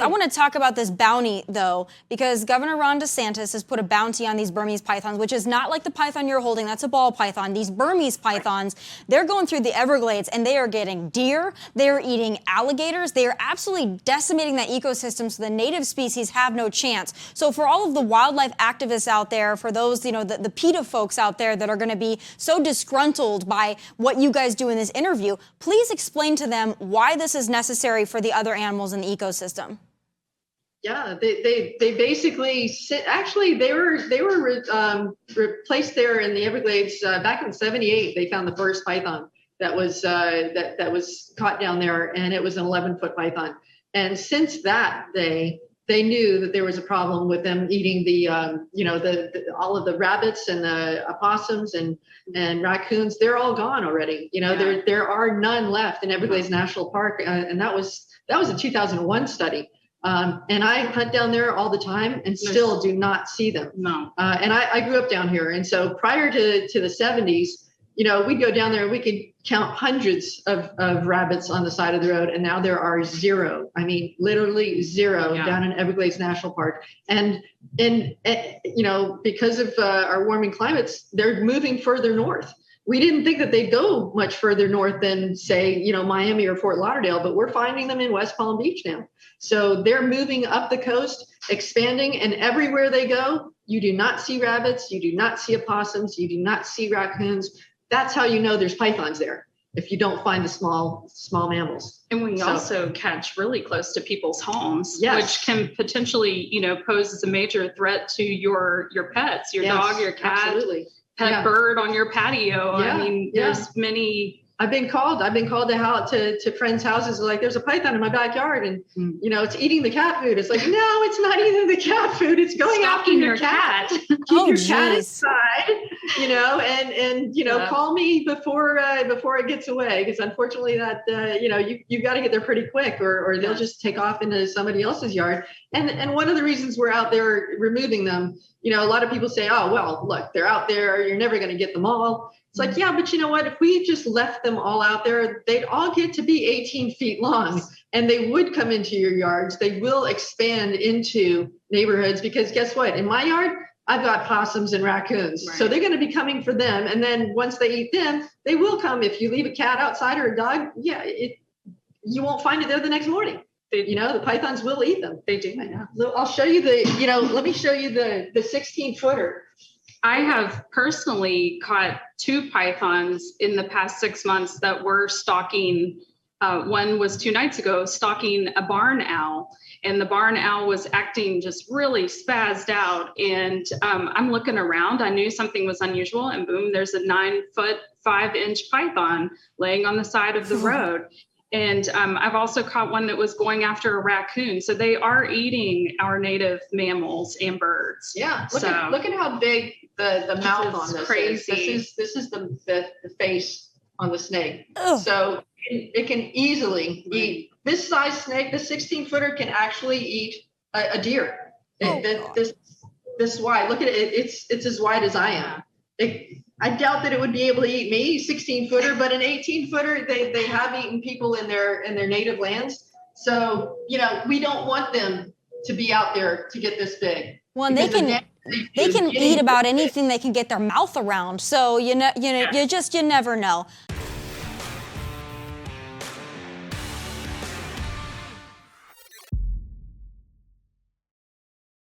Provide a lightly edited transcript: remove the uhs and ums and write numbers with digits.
want to talk about this bounty, though, because Governor Ron DeSantis has put a bounty on these Burmese pythons, which is not like the python you're holding. That's a ball python. These Burmese pythons, they're going through the Everglades, and they are getting deer. They are eating alligators. They are absolutely decimating that ecosystem, so the native species have no chance. So for all of the wildlife activists out there, for those, the PETA folks out there that are going to be so disgruntled by what you guys do in this interview, please explain to them why this is necessary for the other animals in the ecosystem. Yeah, they basically they were replaced there in the Everglades back in '78. They found the first python that was that was caught down there, and it was an 11-foot python. And since that day, they knew that there was a problem with them eating the all of the rabbits and the opossums and raccoons. They're all gone already. There are none left in Everglades National Park, and that was a 2001 study. And I hunt down there all the time and still do not see them. No. And I grew up down here. And so prior to the 70s, we'd go down there and we could count hundreds of rabbits on the side of the road. And now there are zero. I mean, literally zero down in Everglades National Park. And because of our warming climates, they're moving further north. We didn't think that they'd go much further north than, say, Miami or Fort Lauderdale, but we're finding them in West Palm Beach now. So they're moving up the coast, expanding, and everywhere they go, you do not see rabbits, you do not see opossums, you do not see raccoons. That's how you know there's pythons there, if you don't find the small mammals. And we also catch really close to people's homes, yes, which can potentially, pose as a major threat to your pets, your dog, your cat. Absolutely. Pet bird on your patio. Yeah, I mean, there's many. I've been called to friends' houses, like, there's a python in my backyard, and it's eating the cat food. It's like, no, it's not eating the cat food. It's going after your cat. Keep your cat inside, and call me before it gets away, because unfortunately that you've got to get there pretty quick, or they'll just take off into somebody else's yard. And one of the reasons we're out there removing them, a lot of people say, oh, well, look, they're out there, you're never going to get them all. It's like, yeah, but you know what? If we just left them all out there, they'd all get to be 18 feet long, and they would come into your yards. They will expand into neighborhoods, because guess what? In my yard, I've got possums and raccoons. Right. So they're going to be coming for them. And then once they eat them, they will come. If you leave a cat outside or a dog, you won't find it there the next morning. The pythons will eat them. They do. I'll show you let me show you the 16-footer. I have personally caught 2 pythons in the past 6 months that were stalking. One was 2 nights ago, stalking a barn owl, and the barn owl was acting just really spazzed out. And I'm looking around. I knew something was unusual, and boom, there's a 9-foot, 5-inch python laying on the side of the road. And I've also caught one that was going after a raccoon. So they are eating our native mammals and birds. Yeah, look at how big the mouth on this crazy. is. This is the face on the snake. Ugh. So it can easily eat. This size snake, the 16-footer, can actually eat a deer. This wide. Look at it. It's as wide as I am. I doubt that it would be able to eat me, 16-footer, but an 18-footer, they have eaten people in their native lands. So, we don't want them to be out there to get this big. Well, and they can eat about anything they can get their mouth around. So you never know.